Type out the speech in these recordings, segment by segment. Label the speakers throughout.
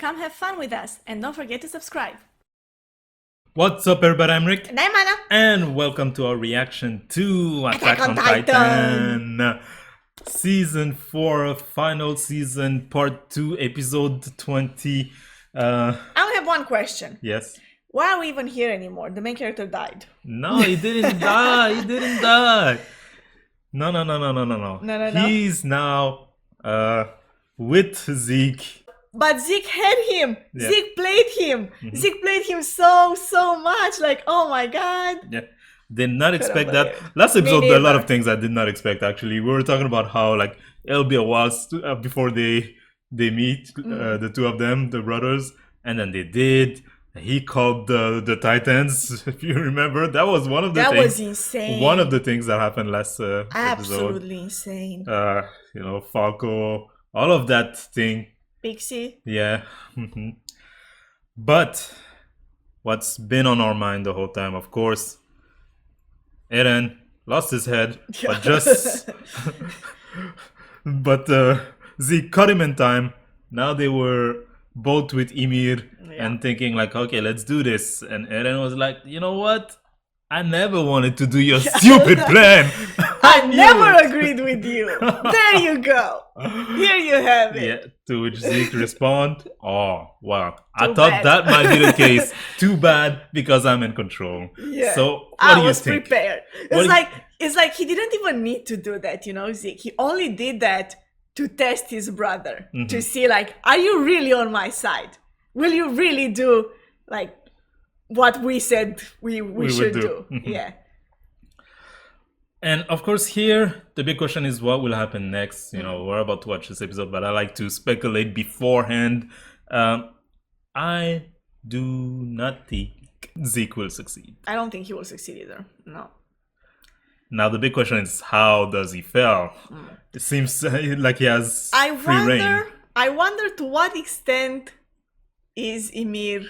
Speaker 1: Come have fun with us and don't forget to subscribe.
Speaker 2: What's up, everybody? I'm Rick.
Speaker 1: And I'm Anna.
Speaker 2: And welcome to our reaction to Attack on
Speaker 1: Titan.
Speaker 2: Titan. Season 4, final season, part 2, episode 20.
Speaker 1: I only have one question.
Speaker 2: Yes.
Speaker 1: Why are we even here anymore? The main character died.
Speaker 2: No, he didn't die. He didn't die. No.
Speaker 1: No.
Speaker 2: He's now with Zeke.
Speaker 1: But Zeke had him.
Speaker 2: Yeah.
Speaker 1: Zeke played him. Zeke played him so much. Like, oh my god.
Speaker 2: Yeah. Did not expect
Speaker 1: believe
Speaker 2: that.
Speaker 1: it.
Speaker 2: Last episode,
Speaker 1: Me
Speaker 2: there are a lot
Speaker 1: neither.
Speaker 2: of things I did not expect, actually. We were talking about how, like, it'll be a while before they meet, the two of them, the brothers. And then they did. He called the Titans, if you remember. That was one of the
Speaker 1: That
Speaker 2: things.
Speaker 1: was insane.
Speaker 2: One of the things that happened last episode.
Speaker 1: Absolutely insane.
Speaker 2: Falco, all of that thing.
Speaker 1: Pixie.
Speaker 2: Yeah. But what's been on our mind the whole time, of course, Eren lost his head, but just but Zeke caught him in time. Now they were both with Ymir and thinking like, okay, let's do this. And Eren was like, you know what? I never wanted to do your stupid plan.
Speaker 1: I
Speaker 2: knew
Speaker 1: never
Speaker 2: it.
Speaker 1: agreed with you. There you go. Here you have it.
Speaker 2: Yeah, to which Zeke respond, oh, wow. I
Speaker 1: Too
Speaker 2: thought
Speaker 1: bad.
Speaker 2: that might be the case. Too bad, because I'm in control.
Speaker 1: Yeah.
Speaker 2: So, what
Speaker 1: I
Speaker 2: do you
Speaker 1: was
Speaker 2: think?
Speaker 1: prepared.
Speaker 2: What do you-
Speaker 1: It's like he didn't even need to do that, Zeke. He only did that to test his brother, to see like, are you really on my side? Will you really do like what we said we
Speaker 2: would
Speaker 1: should
Speaker 2: do.
Speaker 1: do? Yeah.
Speaker 2: And of course, here the big question is what will happen next. We're about to watch this episode, but I like to speculate beforehand. I do not think Zeke will succeed.
Speaker 1: I don't think he will succeed either. No.
Speaker 2: Now the big question is, how does he fail? It seems like he has free reign.
Speaker 1: I wonder to what extent is Ymir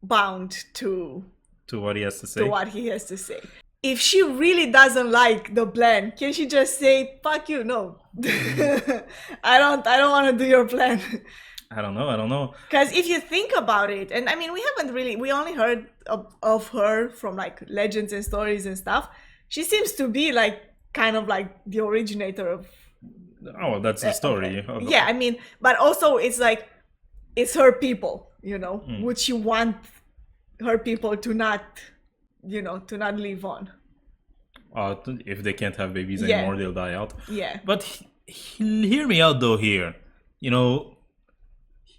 Speaker 1: bound to
Speaker 2: What he has to say.
Speaker 1: to what he has to say. If she really doesn't like the plan, can she just say, fuck you, no. I don't want to do your plan.
Speaker 2: I don't know.
Speaker 1: Because if you think about it, and I mean, we only heard of her from like legends and stories and stuff. She seems to be like kind of like the originator of.
Speaker 2: Oh, that's the story.
Speaker 1: Yeah, I mean, but also it's like, it's her people, Would she want her people to not, to not live on?
Speaker 2: If they can't have babies
Speaker 1: Yeah.
Speaker 2: anymore, they'll die out.
Speaker 1: Yeah.
Speaker 2: But hear me out though here.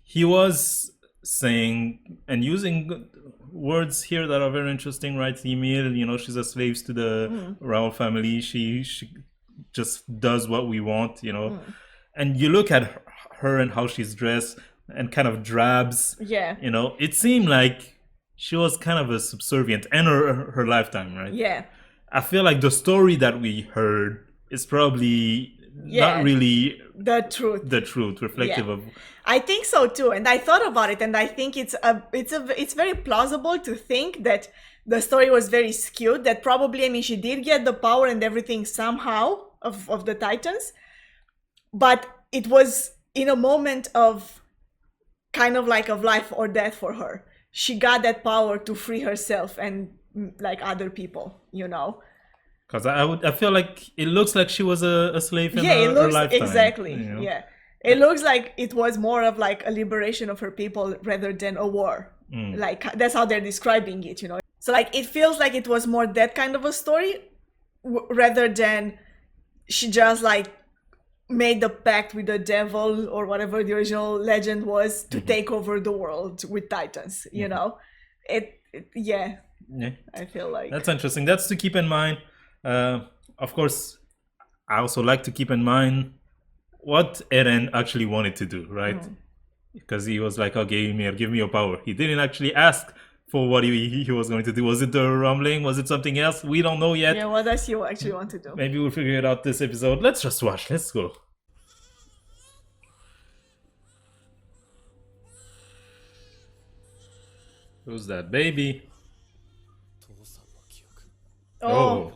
Speaker 2: He was saying and using words here that are very interesting, right? Ymir, she's a slave to the royal family. She just does what we want, And you look at her and how she's dressed and kind of drabs.
Speaker 1: Yeah.
Speaker 2: It seemed like she was kind of a subservient and her lifetime, right?
Speaker 1: Yeah.
Speaker 2: I feel like the story that we heard is probably not really
Speaker 1: the truth.
Speaker 2: reflective of.
Speaker 1: I think so too, and I thought about it, and I think it's very plausible to think that the story was very skewed. That probably, I mean, she did get the power and everything somehow of the Titans, but it was in a moment of kind of like of life or death for her. She got that power to free herself and like other people,
Speaker 2: Because I feel like it looks like she was a slave in
Speaker 1: it
Speaker 2: her
Speaker 1: looks
Speaker 2: lifetime.
Speaker 1: exactly. Yeah, it looks like it was more of like a liberation of her people rather than a war. Like that's how they're describing it, So like it feels like it was more that kind of a story rather than she just like made the pact with the devil or whatever the original legend was to take over the world with Titans. Yeah. I feel like
Speaker 2: That's interesting. That's to keep in mind. Of course, I also like to keep in mind what Eren actually wanted to do, right? Because he was like, okay, Ymir, give me your power. He didn't actually ask for what he was going to do. Was it the rumbling? Was it something else? We don't know yet.
Speaker 1: Yeah, what does he actually want to do?
Speaker 2: Maybe we'll figure it out this episode. Let's just watch. Let's go. Who's that baby?
Speaker 1: Oh.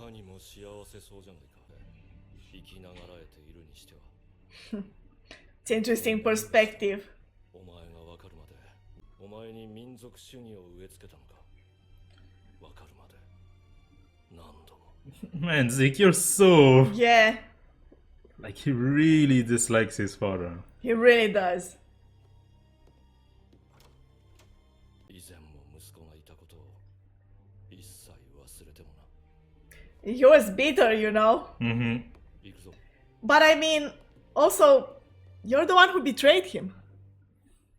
Speaker 1: It's interesting perspective.
Speaker 3: 前に民族主義を植え付けたのか。わかるまで何度も。
Speaker 2: Man, Zeke, you're so
Speaker 1: Yeah,
Speaker 2: like he really dislikes his father.
Speaker 1: he really does.
Speaker 3: 以前も息子がいたことを一切忘れてもな。
Speaker 1: He was bitter, you know.
Speaker 2: Mm-hmm.
Speaker 3: 行くぞ。
Speaker 1: But I mean, also, you're the one who betrayed him.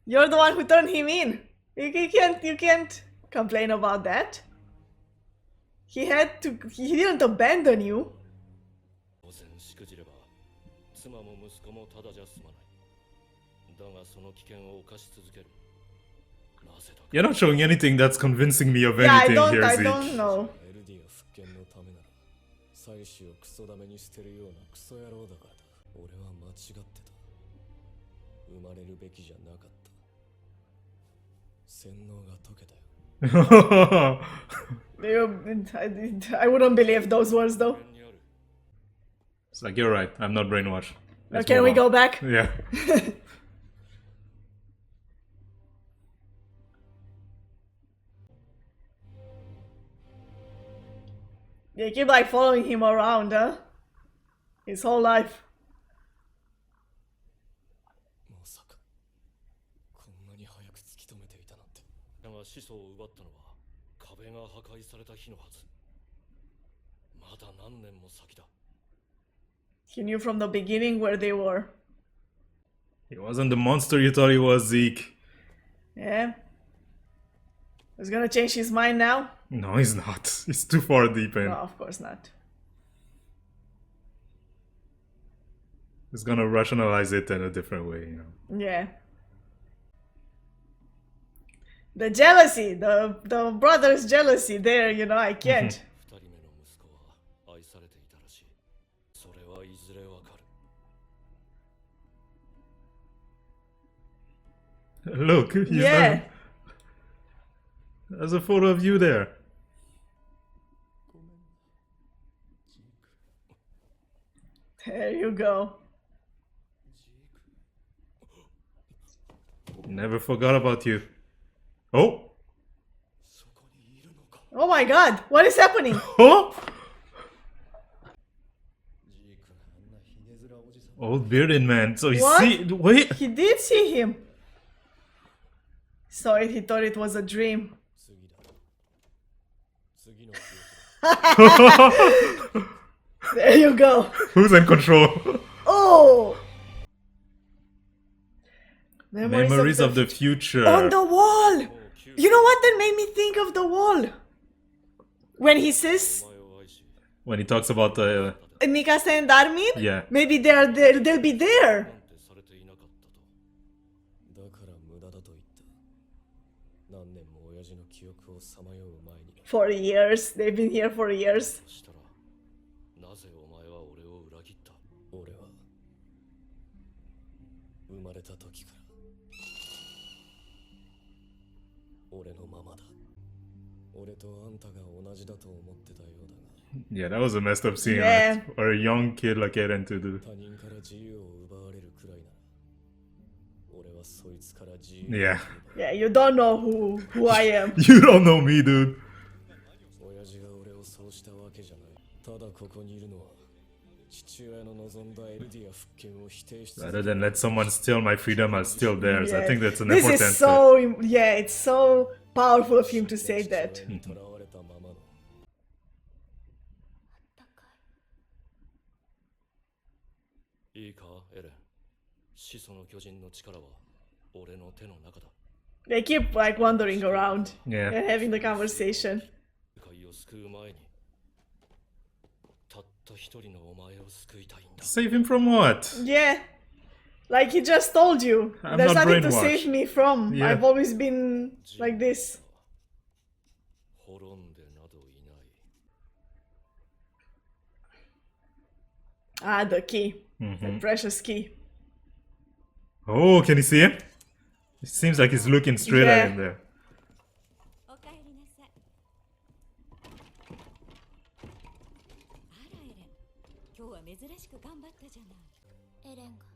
Speaker 1: You're the one who turned him in. You can't complain about that. He didn't abandon you.
Speaker 3: 当然しくじれば妻も息子もただじゃ済まない。だがその危険を冒し続ける。なぜだか。
Speaker 2: You're not showing anything that's convincing me of
Speaker 1: Yeah, I
Speaker 2: anything here,
Speaker 1: don't
Speaker 2: Zeke.
Speaker 1: know.
Speaker 3: エルディア復権のためなら妻子をクソダメに捨てるようなクソ野郎だからだ。俺は間違ってた。生まれるべきじゃなかった。洗脳が解けたよ。
Speaker 1: I wouldn't believe those words though.
Speaker 2: It's like, you're right, I'm not brainwashed. Let's
Speaker 1: Can
Speaker 2: move
Speaker 1: we
Speaker 2: on.
Speaker 1: go back?
Speaker 2: Yeah.
Speaker 1: You keep like following him around, huh? His whole life.
Speaker 3: まさかこんなに早く突き止めていたなんて。だが始祖を奪ったのは壁が破壊された日のはず。まだ何年も先だ。
Speaker 1: He knew from the beginning where they were.
Speaker 2: He wasn't the monster you thought he was, Zeke.
Speaker 1: Yeah. He's gonna change his mind now?
Speaker 2: No, he's not. He's too far deep in.
Speaker 1: No, of course not.
Speaker 2: He's gonna rationalize it in a different way, you know.
Speaker 1: Yeah. The jealousy, the brother's jealousy there, you know, I can't.
Speaker 3: 二人目の息子は愛されていたらしい。それはいずれわかる。
Speaker 2: Look, he's
Speaker 1: Yeah.
Speaker 2: There's a photo of you there.
Speaker 1: There you go.
Speaker 2: Never forgot about you. Oh!
Speaker 3: そこにいるのか。
Speaker 1: Oh my god, what is happening?
Speaker 2: Oh!
Speaker 3: ジーク、あんなひげ面おじさん。
Speaker 2: Old bearded man. So you
Speaker 1: What?
Speaker 2: see. Wait!
Speaker 1: He did see him. So he thought it was a dream.
Speaker 3: 次だ。次の記憶だ。
Speaker 1: There you go.
Speaker 2: Who's in control?
Speaker 1: Oh!
Speaker 2: Memories of the future.
Speaker 1: On the wall! You know what? That made me think of the wall. When he says
Speaker 3: お前を愛し、
Speaker 2: When he talks about the.
Speaker 1: Mikasa and Armin,
Speaker 2: Yeah.
Speaker 1: maybe they'll be there.
Speaker 3: なんてされていなかったと。だから無駄だと言った。何年も親父の記憶をさまよう前に。
Speaker 1: For years. They've been here for years.
Speaker 3: そしたら、なぜお前は俺を裏切った？俺は生まれた時から俺のままだ。俺とあんたが同じだと思ってたようだが。
Speaker 2: Yeah, that was a messed up scene.
Speaker 1: Yeah.
Speaker 2: Right? For a young kid like Eren to do.
Speaker 3: 他人から自由を奪われるくらいなら、俺はそいつから自由を。
Speaker 2: Yeah.
Speaker 1: Yeah, you don't know who I am.
Speaker 2: You don't know me, dude.
Speaker 3: 親父が俺をそうしたわけじゃない。ただここにいるのは父親の望んだエルディア復権を否定し続け
Speaker 2: Rather than let someone steal my freedom, I'll steal theirs. I
Speaker 1: Yeah.
Speaker 2: think that's an
Speaker 1: This
Speaker 2: important
Speaker 1: is so, yeah, it's so powerful of him to say that.
Speaker 3: 父親に囚われたままの。いいか、エレン。始祖の巨人の力は俺の手の中だ。
Speaker 1: They keep like wandering around
Speaker 2: Yeah.
Speaker 1: and having the conversation.
Speaker 3: 世界を救う前に、たった一人のお前を救いたいんだ。
Speaker 2: Save him from what?
Speaker 1: Yeah. Like he just told you.
Speaker 2: I'm
Speaker 1: There's
Speaker 2: not
Speaker 1: nothing to
Speaker 2: brainwashed.
Speaker 1: save me from.
Speaker 2: Yeah.
Speaker 1: I've always been like this.
Speaker 3: 滅んでなどいない。
Speaker 1: Ah, the key. The precious key.
Speaker 2: Oh, can you see him? It seems like he's looking straight
Speaker 1: Yeah.
Speaker 2: at him there.
Speaker 4: おかえりなさい。あらエレン、今日は珍しく頑張ったじゃない。
Speaker 5: エレンが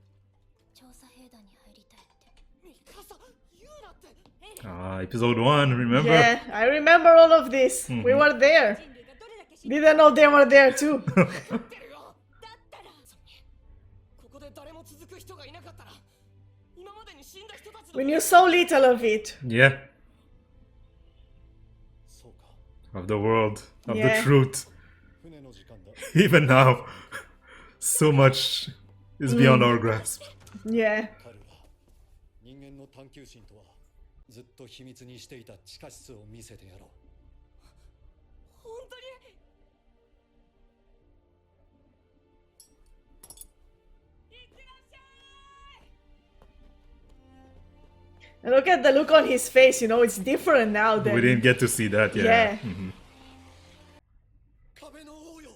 Speaker 5: 調査兵団に入りたいって。
Speaker 4: ミカサ、言うなって。エレン、
Speaker 2: Episode 1, remember?
Speaker 1: Yeah, I remember all of this. We were there.
Speaker 4: 人類がどれだけ死ん
Speaker 1: Didn't know they were there too.
Speaker 3: てるよだったらここで誰も続く人がいなかったら今までに死んだ人たちの
Speaker 1: We knew so little of it.
Speaker 2: Yeah,
Speaker 3: そうか
Speaker 2: of the world, of
Speaker 1: Yeah.
Speaker 2: the truth.
Speaker 3: 船の時間だ
Speaker 2: Even now, so much is beyond our grasp.
Speaker 1: Yeah.
Speaker 3: 彼は人間の探求心とはずっと秘密にしていた地下室を見せてやろう本当に
Speaker 1: And look at the look on his face, you know, it's different now than...
Speaker 2: We didn't get to see that, yeah.
Speaker 1: Yeah.
Speaker 2: Mhm.
Speaker 3: 壁の王よ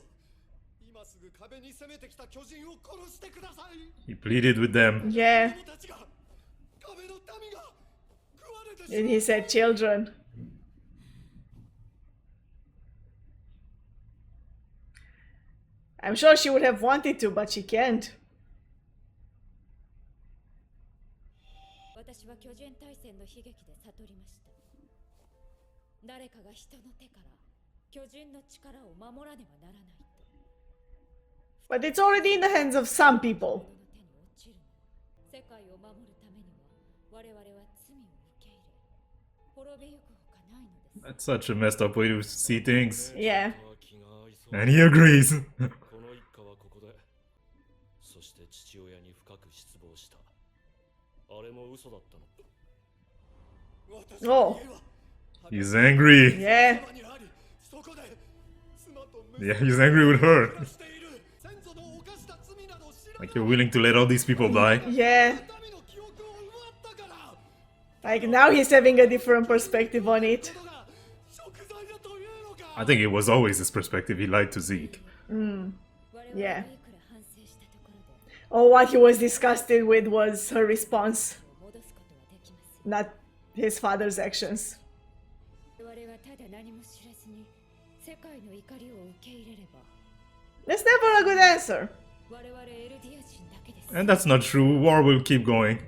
Speaker 3: 今すぐ壁に攻めてきた巨人を殺してください
Speaker 2: He pleaded with them.
Speaker 1: Yeah.
Speaker 3: 子供たちが壁の民が食われてしま
Speaker 1: And he said children. I'm sure she would have wanted to, but she can't.
Speaker 4: 私は巨人大戦の悲劇で悟りました。誰かが人の手から巨人の力を守らねばならないと。
Speaker 1: But it's already in the hands of some
Speaker 4: 人
Speaker 1: people.
Speaker 4: の手に落ちるの。世界を守るためには我々は罪を受け入れ、滅びゆくほかないのです。
Speaker 2: That's such a messed up way to see things.
Speaker 1: Yeah.
Speaker 3: 気が合いそう
Speaker 2: And he agrees.
Speaker 3: この一家はここでそして父親に深く失望したあれも嘘だったの
Speaker 1: Oh.
Speaker 2: He's angry.
Speaker 1: Yeah.
Speaker 2: Yeah, he's angry with her. Like you're willing to let all these people die.
Speaker 1: Yeah. Like now he's having a different perspective on it.
Speaker 2: I think it was always his perspective. He lied to Zeke.
Speaker 4: 我々
Speaker 1: Yeah.
Speaker 4: がいくら反省したところで
Speaker 1: Oh, what he was disgusted with was her response,
Speaker 4: 戻すことはできません。
Speaker 1: not his father's actions.
Speaker 4: 我々はただ何も知らずに世界の怒りを受け入れれば
Speaker 1: That's never a good answer.
Speaker 4: 我々エルディア人だけです。
Speaker 2: And that's not true. War will keep going.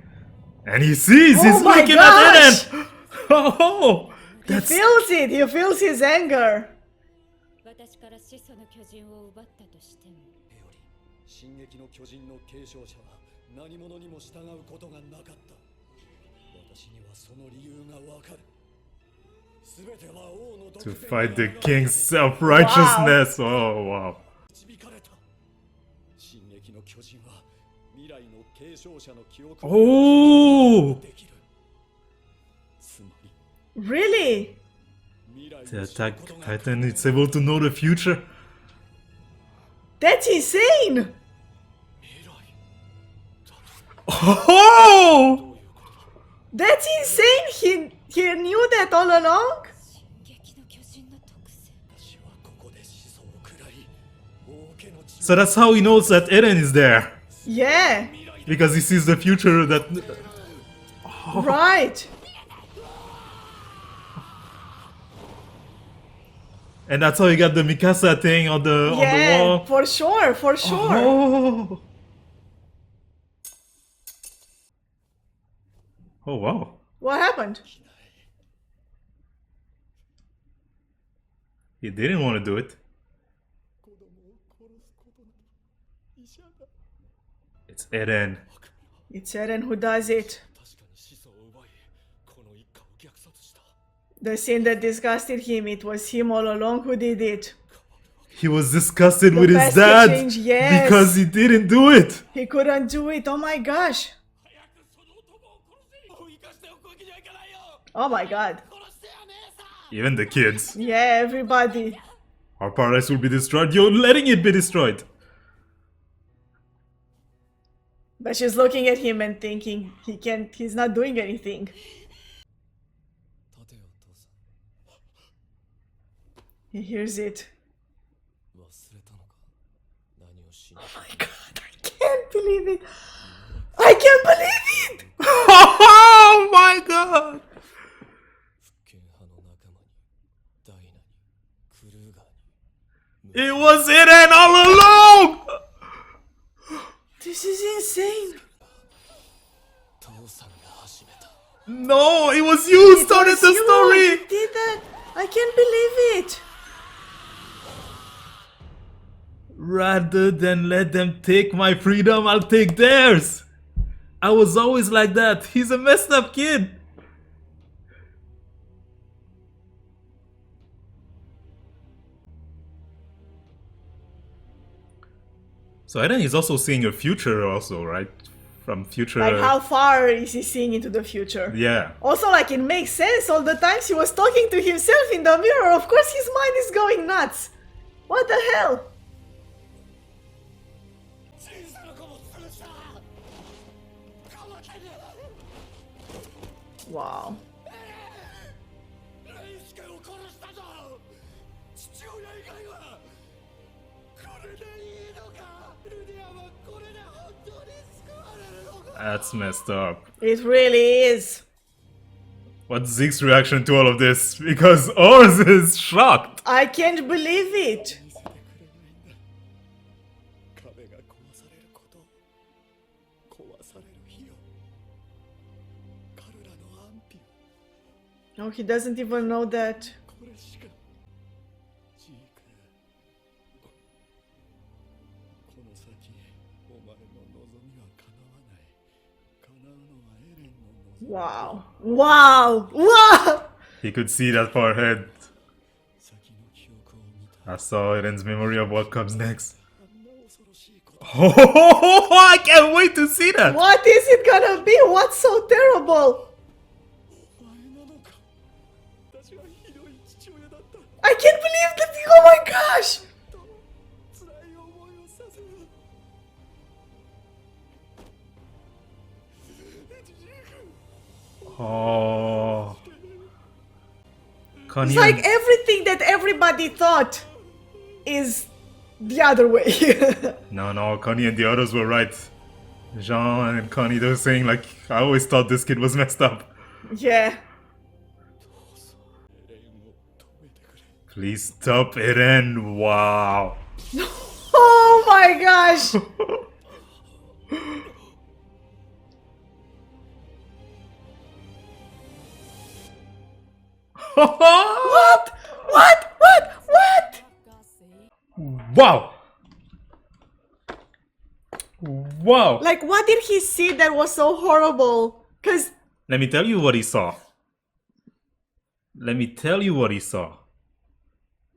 Speaker 2: And he sees.
Speaker 1: Oh
Speaker 2: He's
Speaker 1: my
Speaker 2: looking
Speaker 1: gosh!
Speaker 2: at Eren. Oh,
Speaker 1: He
Speaker 2: that's
Speaker 1: feels it. He feels his anger.
Speaker 4: 私から始祖の巨人を奪ったとしても
Speaker 3: より進撃の巨人の継承者は何者にも従うことがなかった私にはその理由がわかる全ては王の
Speaker 2: to fight the king's self-righteousness. Oh, wow.
Speaker 3: 導かれた進撃の巨人は未来の継承者の記憶
Speaker 2: Oh!
Speaker 3: できるつまり
Speaker 1: Really?
Speaker 3: 未来
Speaker 2: The
Speaker 3: の知る
Speaker 2: attack
Speaker 3: ことが
Speaker 2: titan is able to know the future.
Speaker 1: That's insane.
Speaker 3: 未来だ
Speaker 2: Oh!
Speaker 1: That's insane. He knew that all along.
Speaker 4: 進撃の巨人の特性
Speaker 3: 私はここで始祖を食らい王家の血
Speaker 2: So that's how he knows that Eren is there.
Speaker 1: Yeah.
Speaker 2: Because he sees the future that...
Speaker 1: Right.
Speaker 2: And that's how he got the Mikasa thing on the
Speaker 1: Yeah,
Speaker 2: wall.
Speaker 1: for sure, for sure.
Speaker 2: Oh. Oh, wow.
Speaker 1: What happened?
Speaker 2: He didn't want to do it.
Speaker 3: 子供を殺すことなど医者だ
Speaker 2: It's Eren.
Speaker 1: It's Eren who does it.
Speaker 3: 確かに始祖を奪いこの一家を虐殺した
Speaker 1: The sin that disgusted him, it was him all along who did it.
Speaker 2: He was disgusted
Speaker 1: The
Speaker 2: with his
Speaker 1: best
Speaker 2: dad
Speaker 1: change, yes.
Speaker 2: because he didn't do it.
Speaker 1: He couldn't do it. Oh my gosh.
Speaker 3: 早くその男を殺せもう生かしておくわけにはいかないよ
Speaker 1: Oh my god.
Speaker 3: 殺してよ姉さん
Speaker 2: Even the kids.
Speaker 1: Yeah, everybody.
Speaker 2: Our paradise will be destroyed. You're letting it be destroyed.
Speaker 1: But she's looking at him and thinking he's not doing anything.
Speaker 3: 立てよ父さん
Speaker 1: He hears it.
Speaker 3: 忘れたのか何をしに
Speaker 1: Oh my god, I can't believe it. I can't believe it.
Speaker 2: Oh my god.
Speaker 3: 復権派の仲間にダイナにクルーガーに
Speaker 2: It was Eren all along.
Speaker 1: This is insane.
Speaker 3: 父さんが始めた
Speaker 2: No, it was you who started the
Speaker 1: You
Speaker 2: story!
Speaker 1: did that. I can't believe it.
Speaker 2: Rather than let them take my freedom, I'll take theirs. I was always like that. He's a messed up kid. So Eren is also seeing your future also, right? From future...
Speaker 1: Like, how far is he seeing into the future?
Speaker 2: Yeah.
Speaker 1: Also, like, it makes sense. All the times he was talking to himself in the mirror, of course his mind is going nuts. What the hell? Wow.
Speaker 2: That's messed up.
Speaker 1: It really is.
Speaker 2: What's Zeke's reaction to all of this? Because ours is shocked.
Speaker 1: I can't believe it.
Speaker 3: 壁が壊されること壊される日を彼らの安否を
Speaker 1: No, he doesn't even know that.
Speaker 3: これしかジークこの先お前の望みは叶わない叶うのはエレンの望み
Speaker 1: Wow. Wow. Wow.
Speaker 2: He could see that far ahead.
Speaker 3: 先の記憶を見た
Speaker 2: I saw Eren's memory of what comes next.
Speaker 3: あんな恐ろしいこと
Speaker 2: Oh, I can't wait to see that.
Speaker 1: What is it gonna be? What's so terrible?
Speaker 3: お前なのか私はひどい父親だった
Speaker 1: I can't believe that. Oh my gosh.
Speaker 3: と辛い思いをさせるジーク
Speaker 2: Oh.
Speaker 1: It's like everything that everybody thought is the other way.
Speaker 2: No, Connie and the others were right. Jean and Connie, they were saying, like, I always thought this kid was messed up.
Speaker 1: Yeah.
Speaker 3: エレンを止めてくれ
Speaker 2: Please stop Eren. Wow.
Speaker 1: Oh my gosh. What? What? What? What?
Speaker 2: Wow. Wow.
Speaker 1: Like, what did he see that was so horrible? Because
Speaker 2: Let me tell you what he saw. Let me tell you what he saw.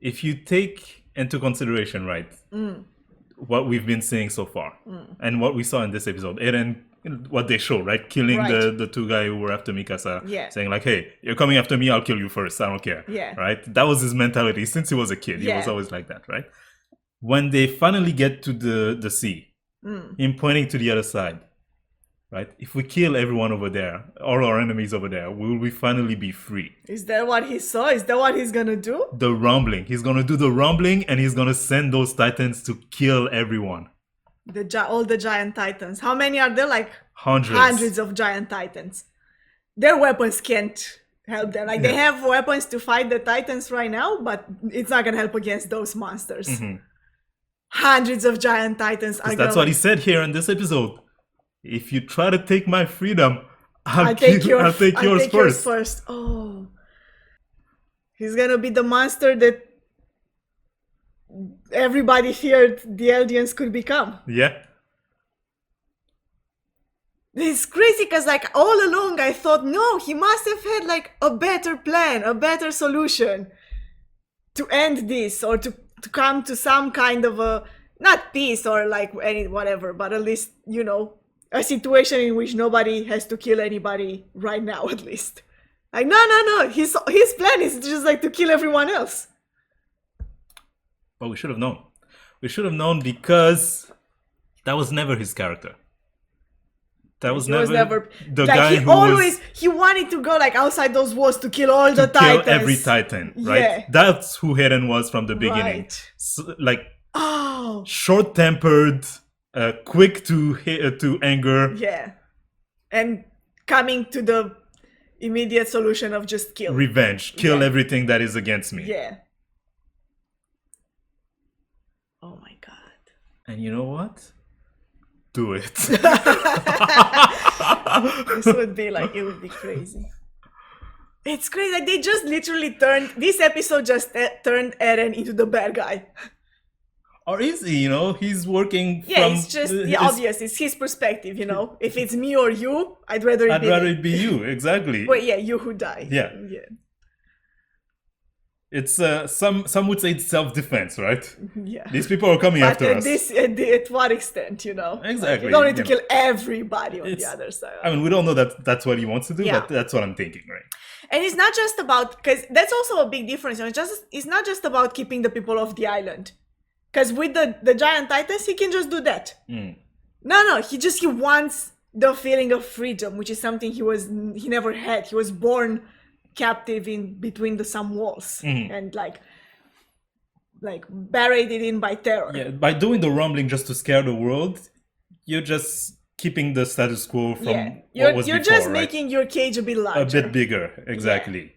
Speaker 2: If you take into consideration, right, what we've been seeing so far, and what we saw in this episode, Eren, what they show, right, killing
Speaker 1: Right.
Speaker 2: the two guys who were after Mikasa,
Speaker 1: Yeah.
Speaker 2: saying like, hey, you're coming after me, I'll kill you first, I don't care.
Speaker 1: Yeah.
Speaker 2: Right? That was his mentality since he was a kid. He was
Speaker 1: Yeah.
Speaker 2: always like that, right? When they finally get to the sea, him pointing to the other side, right? If we kill everyone over there, all our enemies over there, will we finally be free?
Speaker 1: is that what he saw? Is that what he's gonna do?
Speaker 2: The rumbling. He's gonna do the rumbling and he's gonna send those titans to kill everyone.
Speaker 1: All the giant titans. How many are there? Like
Speaker 2: Hundreds.
Speaker 1: of giant titans. Their weapons can't help them. Like, they have weapons to fight the titans right now, but it's not gonna help against those monsters. Hundreds of giant titans are
Speaker 2: That's
Speaker 1: gonna
Speaker 2: what he said here in this episode. If you try to take my freedom, I'll
Speaker 1: I'll take
Speaker 2: yours first.
Speaker 1: first. Oh. He's gonna be the monster that everybody feared the Eldians could become.
Speaker 2: Yeah.
Speaker 1: It's crazy because, like, all along I thought, no, he must have had like a better plan, a better solution to end this, or to come to some kind of a, not peace or like any whatever, but at least, you know, a situation in which nobody has to kill anybody right now, at least. Like, no, his plan is just like to kill everyone else.
Speaker 2: But we should have known. We should have known because that was never his character. That was
Speaker 1: He
Speaker 2: never,
Speaker 1: was never
Speaker 2: the
Speaker 1: like,
Speaker 2: guy
Speaker 1: he
Speaker 2: who
Speaker 1: always
Speaker 2: was
Speaker 1: he wanted to go like outside those walls to kill all the
Speaker 2: to kill
Speaker 1: titans.
Speaker 2: every titan, right?
Speaker 1: Yeah.
Speaker 2: That's who Eren was from the beginning.
Speaker 1: Right.
Speaker 2: So, like,
Speaker 1: Oh,
Speaker 2: short-tempered, quick to anger.
Speaker 1: yeah. And coming to the immediate solution of just kill.
Speaker 2: Revenge. Kill
Speaker 1: Yeah.
Speaker 2: everything that is against me.
Speaker 1: Yeah. Oh my god.
Speaker 2: And you know what? do it.
Speaker 1: This would be like, it would be crazy. It's crazy. Like they just literally turned this episode turned Eren into the bad guy.
Speaker 2: Or is he? He's working.
Speaker 1: Yeah,
Speaker 2: from
Speaker 1: it's just
Speaker 2: his-
Speaker 1: obvious. It's his perspective. If it's me or you, I'd rather
Speaker 2: I'd rather it be you. Exactly.
Speaker 1: Well, yeah, you who die.
Speaker 2: Yeah. It's some would say it's self-defense, right?
Speaker 1: Yeah.
Speaker 2: These people are coming
Speaker 1: But
Speaker 2: after us.
Speaker 1: at what extent,
Speaker 2: Exactly.
Speaker 1: Like, you don't need to
Speaker 2: Yeah.
Speaker 1: kill everybody on the
Speaker 2: It's-
Speaker 1: other side.
Speaker 2: I mean, we don't know that that's what he wants to do,
Speaker 1: Yeah.
Speaker 2: but that's what I'm thinking, right?
Speaker 1: And it's not just about, because that's also a big difference. It's not just about keeping the people off the island. Because with the giant titans, he can just do that. No, he wants the feeling of freedom, which is something he never had. He was born captive in between some walls and like buried in by terror.
Speaker 2: Yeah, by doing the rumbling just to scare the world, you're just keeping the status quo from what was
Speaker 1: you're
Speaker 2: before,
Speaker 1: just
Speaker 2: right?
Speaker 1: making your cage a bit larger.
Speaker 2: A bit bigger, exactly.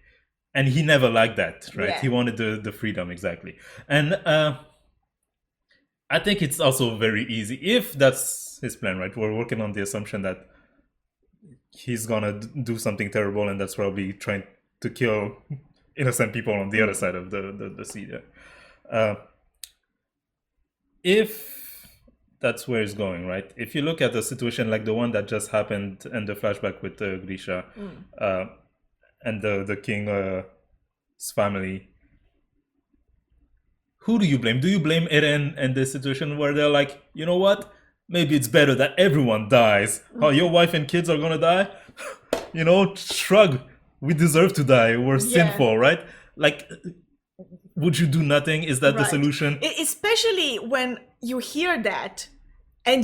Speaker 2: And he never liked that, right?
Speaker 1: Yeah.
Speaker 2: He wanted the freedom, exactly. And I think it's also very easy, if that's his plan, right? We're working on the assumption that he's gonna do something terrible, and that's probably trying to kill innocent people on the other side of the sea there. If that's where it's going, right? If you look at a situation like the one that just happened in the flashback with Grisha and the king's family, who do you blame? Do you blame Eren and the situation where they're like, you know what? Maybe it's better that everyone dies. Oh, your wife and kids are gonna die? Shrug. We deserve to die. We're sinful, right? Like, would you do nothing? Is that the
Speaker 1: Right.
Speaker 2: solution?
Speaker 1: Especially when you hear that and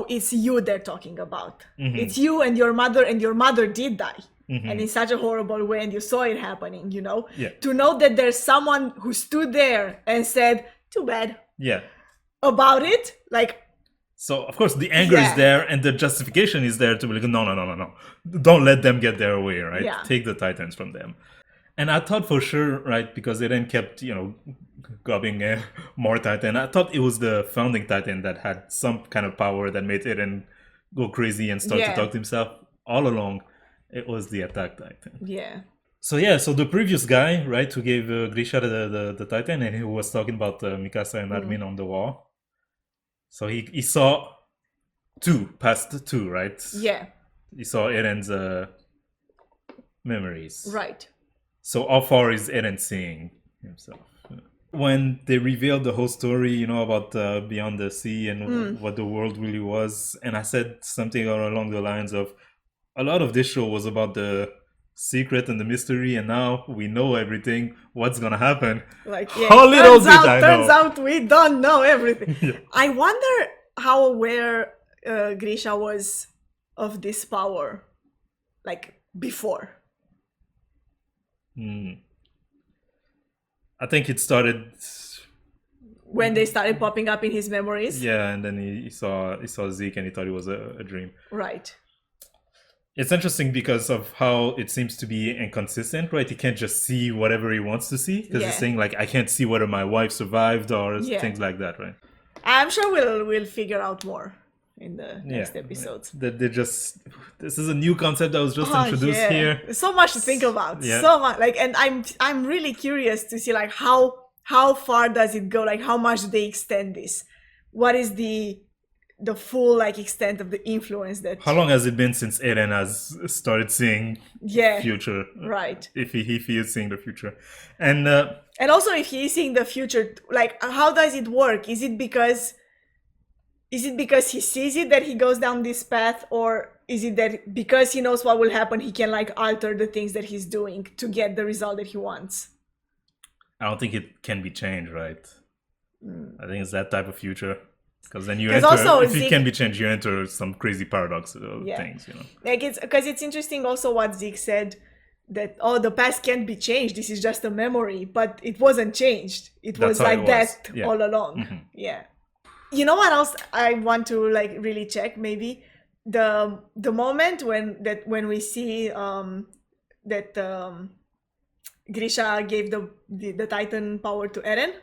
Speaker 1: it's you they're talking about. It's you and your mother did die. And in such a horrible way, and you saw it happening,
Speaker 2: Yeah.
Speaker 1: To know that there's someone who stood there and said, too bad
Speaker 2: Yeah.
Speaker 1: about it, like,
Speaker 2: So, of course, the anger is there and the justification is there to be like, no. Don't let them get their way, right?
Speaker 1: Yeah.
Speaker 2: Take the Titans from them. And I thought for sure, right, because Eren kept, grabbing more Titan. I thought it was the founding Titan that had some kind of power that made Eren go crazy and start to talk to himself. All along, it was the attack Titan.
Speaker 1: yeah.
Speaker 2: So the previous guy, right, who gave Grisha the Titan, and who was talking about Mikasa and Armin on the wall. So he saw past two, right?
Speaker 1: Yeah,
Speaker 2: He saw Eren's memories.
Speaker 1: right.
Speaker 2: So how far is Eren seeing himself? When they revealed the whole story, about Beyond the Sea and what the world really was, and I said something along the lines of, a lot of this show was about the secret and the mystery, and now we know everything. What's gonna happen?
Speaker 1: Like,
Speaker 2: How little did I know.
Speaker 1: Turns out we don't know everything. I wonder how aware Grisha was of this power, like, before.
Speaker 2: I think it started
Speaker 1: When they started popping up in his memories.
Speaker 2: yeah, and then he saw Zeke and he thought it was a dream.
Speaker 1: Right.
Speaker 2: It's interesting because of how it seems to be inconsistent, right? He can't just see whatever he wants to see, because he's saying like, I can't see whether my wife survived or things like that, right?
Speaker 1: I'm sure we'll figure out more in the next episodes.
Speaker 2: That this is a new concept that was just introduced here.
Speaker 1: So much to think about.
Speaker 2: Yeah.
Speaker 1: So much, like, and I'm really curious to see like how far does it go? Like, how much do they extend this? What is the full like extent of the influence that?
Speaker 2: How long has it been since Eren has started seeing future?
Speaker 1: Right.
Speaker 2: If he is seeing the future, and
Speaker 1: also if he is seeing the future, like, how does it work? Is it because he sees it that he goes down this path, or is it that because he knows what will happen, he can like alter the things that he's doing to get the result that he wants?
Speaker 2: I don't think it can be changed, right? I think it's that type of future. Because then you
Speaker 1: 'Cause
Speaker 2: enter,
Speaker 1: also
Speaker 2: if
Speaker 1: Zeke-
Speaker 2: it can be changed, you enter some crazy paradox of things,
Speaker 1: Like, it's because it's interesting also what Zeke said, that the past can't be changed, this is just a memory, but it wasn't changed. It was
Speaker 2: That's how
Speaker 1: like
Speaker 2: it was.
Speaker 1: that
Speaker 2: Yeah.
Speaker 1: all along. Yeah. You know what else I want to like really check? Maybe the moment when we see that Grisha gave the Titan power to Eren,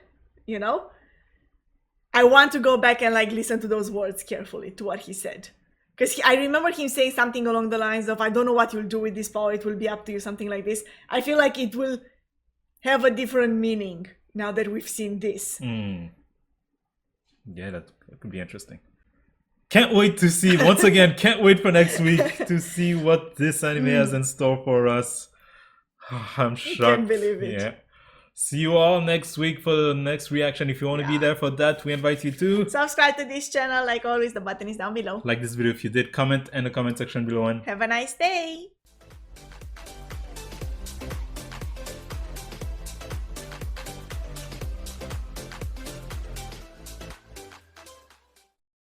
Speaker 1: I want to go back and like listen to those words carefully, to what he said. Because I remember him saying something along the lines of, I don't know what you'll do with this power, it will be up to you, something like this. I feel like it will have a different meaning now that we've seen this.
Speaker 2: Yeah, that could be interesting. Can't wait to see, once again, can't wait for next week to see what this anime has in store for us. I'm shocked.
Speaker 1: Can't believe it.
Speaker 2: Yeah. See you all next week for the next reaction. If you want to be there for that, we invite you to
Speaker 1: Subscribe to this channel, like always, the button is down below.
Speaker 2: like this video if you did, comment in the comment section below, and
Speaker 1: Have a nice day.